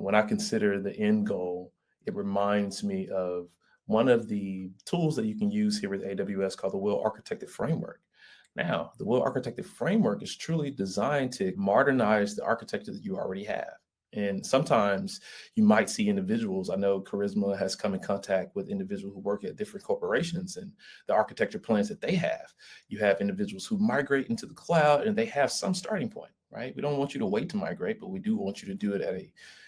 when I consider the end goal, it reminds me of one of the tools that you can use here with AWS called the Well-Architected Framework. Now, the Well-Architected Framework is truly designed to modernize the architecture that you already have. And sometimes you might see individuals, I know Charisma has come in contact with individuals who work at different corporations and the architecture plans that they have. You have individuals who migrate into the cloud and they have some starting point, right? We don't want you to wait to migrate, but we do want you to do it at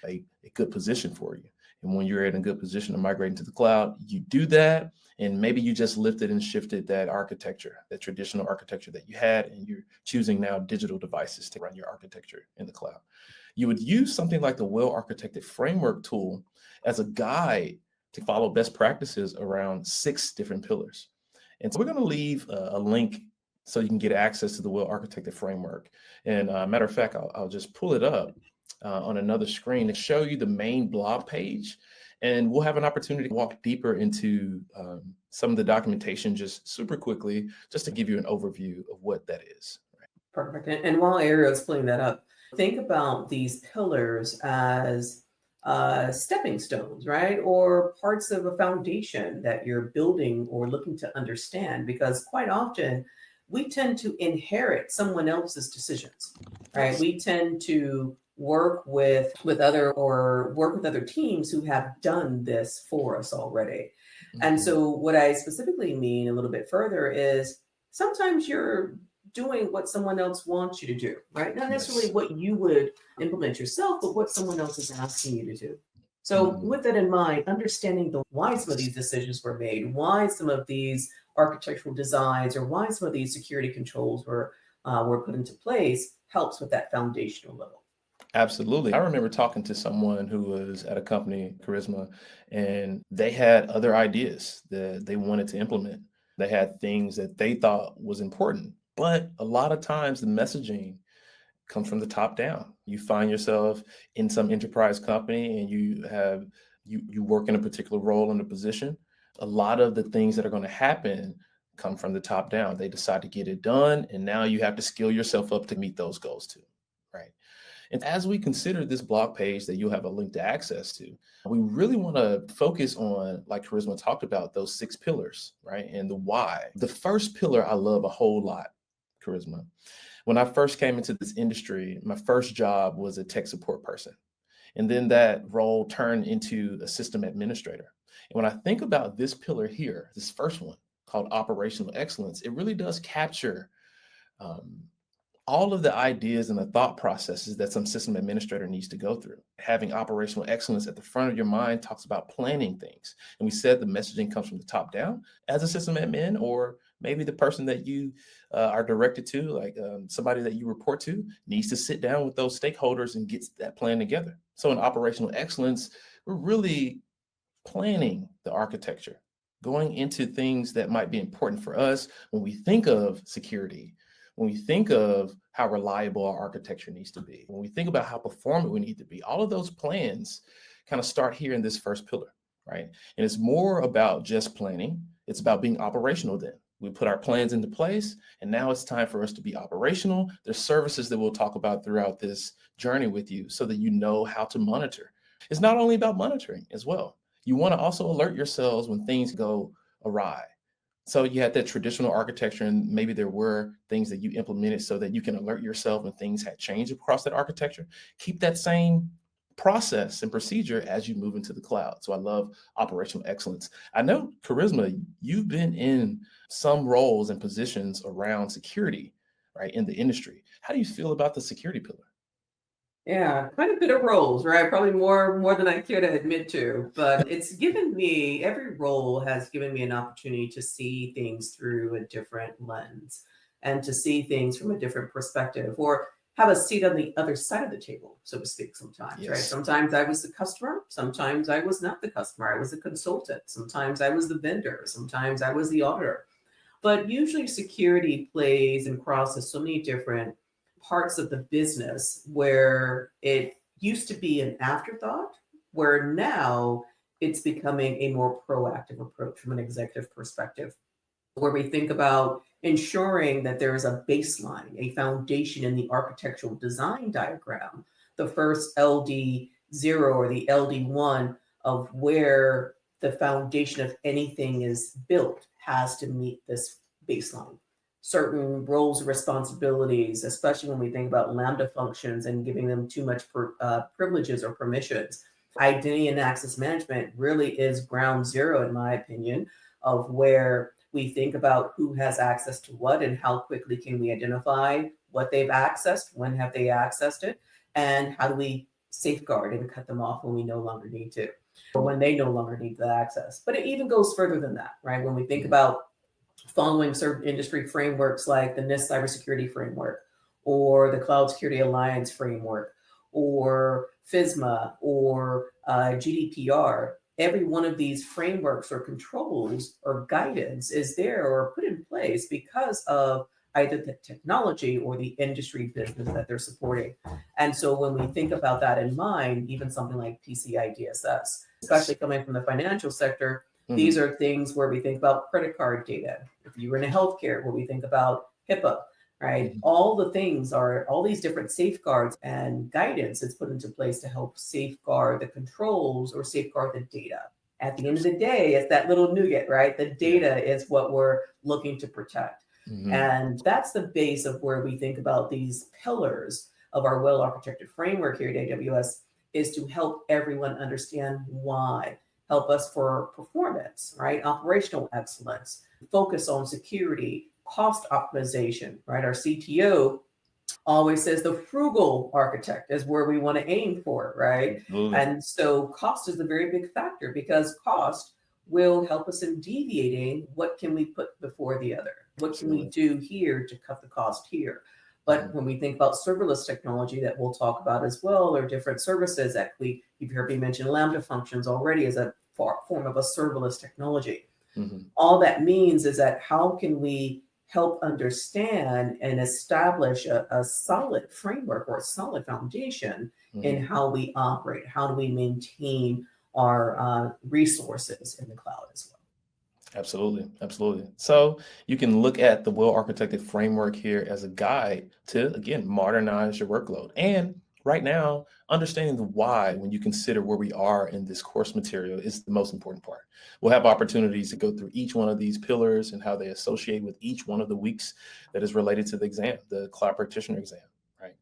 a good position for you. And when you're in a good position to migrate into the cloud, you do that. And maybe you just lifted and shifted that architecture, that traditional architecture that you had, and you're choosing now digital devices to run your architecture in the cloud. You would use something like the Well-Architected Framework tool as a guide to follow best practices around 6 different pillars. And so we're going to leave a link so you can get access to the Well-Architected Framework. And matter of fact, I'll just pull it up on another screen to show you the main blog page. And we'll have an opportunity to walk deeper into some of the documentation just super quickly, just to give you an overview of what that is. Perfect. And while Ariel's pulling that up, think about these pillars as stepping stones, right? Or parts of a foundation that you're building or looking to understand, because quite often we tend to inherit someone else's decisions, right? Yes. We tend to work with other teams who have done this for us already. And so what I specifically mean a little bit further is sometimes you're doing what someone else wants you to do, right? Not necessarily what you would implement yourself, but what someone else is asking you to do. So with that in mind, understanding why some of these decisions were made, why some of these architectural designs, or why some of these security controls were put into place helps with that foundational level. Absolutely. I remember talking to someone who was at a company, Charisma, and they had other ideas that they wanted to implement. They had things that they thought was important, but a lot of times the messaging comes from the top down. You find yourself in some enterprise company and you work in a particular role in a position. A lot of the things that are going to happen come from the top down. They decide to get it done, and now you have to skill yourself up to meet those goals too, right? And as we consider this blog page that you'll have a link to access to, we really want to focus on, like Charisma talked about, those 6 pillars, right? And the why. The first pillar I love a whole lot, Charisma. When I first came into this industry, my first job was a tech support person. And then that role turned into a system administrator. And when I think about this pillar here, this first one called operational excellence, it really does capture all of the ideas and the thought processes that some system administrator needs to go through. Having operational excellence at the front of your mind talks about planning things. And we said the messaging comes from the top down as a system admin, or maybe the person that you are directed to, like somebody that you report to, needs to sit down with those stakeholders and get that plan together. So in operational excellence, we're really planning the architecture, going into things that might be important for us when we think of security, when we think of how reliable our architecture needs to be, when we think about how performant we need to be. All of those plans kind of start here in this first pillar, right? And it's more about just planning. It's about being operational then. We put our plans into place, and now it's time for us to be operational. There's services that we'll talk about throughout this journey with you so that you know how to monitor. It's not only about monitoring as well. You want to also alert yourselves when things go awry. So you had that traditional architecture, and maybe there were things that you implemented so that you can alert yourself when things had changed across that architecture. Keep that same process and procedure as you move into the cloud. So I love operational excellence. I know, Charisma, you've been in some roles and positions around security, right, in the industry. How do you feel about the security pillar? Yeah, quite a bit of roles, right? Probably more than I care to admit to, but it's given me, every role has given me an opportunity to see things through a different lens and to see things from a different perspective, or have a seat on the other side of the table, so to speak, sometimes, right? Yes. Sometimes I was the customer, sometimes I was not the customer. I was a consultant, sometimes I was the vendor, sometimes I was the auditor. But usually security plays and crosses so many different parts of the business where it used to be an afterthought, where now it's becoming a more proactive approach from an executive perspective, where we think about ensuring that there is a baseline, a foundation in the architectural design diagram. The first LD zero or the LD1 of where the foundation of anything is built has to meet this baseline. Certain roles and responsibilities, especially when we think about Lambda functions and giving them too much privileges or permissions. Identity and access management really is ground zero, in my opinion, of where we think about who has access to what and how quickly can we identify what they've accessed, when have they accessed it, and how do we safeguard and cut them off when we no longer need to, or when they no longer need the access. But it even goes further than that, right? When we think about following certain industry frameworks like the NIST cybersecurity framework or the Cloud Security Alliance framework or FISMA or GDPR, every one of these frameworks or controls or guidance is there or put in place because of either the technology or the industry business that they're supporting. And so when we think about that in mind, even something like PCI DSS, especially coming from the financial sector, these are things where we think about credit card data. If you were in healthcare, where we think about HIPAA, right? All the things are all these different safeguards and guidance that's put into place to help safeguard the controls or safeguard the data. At the end of the day, it's that little nougat, right? The data is what we're looking to protect. And that's the base of where we think about these pillars of our well-architected framework here at AWS, is to help everyone understand why. Help us for performance, right? Operational excellence, focus on security, cost optimization, right? Our CTO always says the frugal architect is where we want to aim for, right? Absolutely. And so cost is a very big factor, because cost will help us in deviating what can we put before the other. What can we do here to cut the cost here? But when we think about serverless technology that we'll talk about as well, or different services that you've heard me mention Lambda functions already as a form of a serverless technology. All that means is that how can we help understand and establish a solid framework or a solid foundation in how we operate? How do we maintain our resources in the cloud as well? Absolutely. Absolutely. So you can look at the well-architected framework here as a guide to, again, modernize your workload. And right now, understanding the why when you consider where we are in this course material is the most important part. We'll have opportunities to go through each one of these pillars and how they associate with each one of the weeks that is related to the exam, the cloud practitioner exam, right?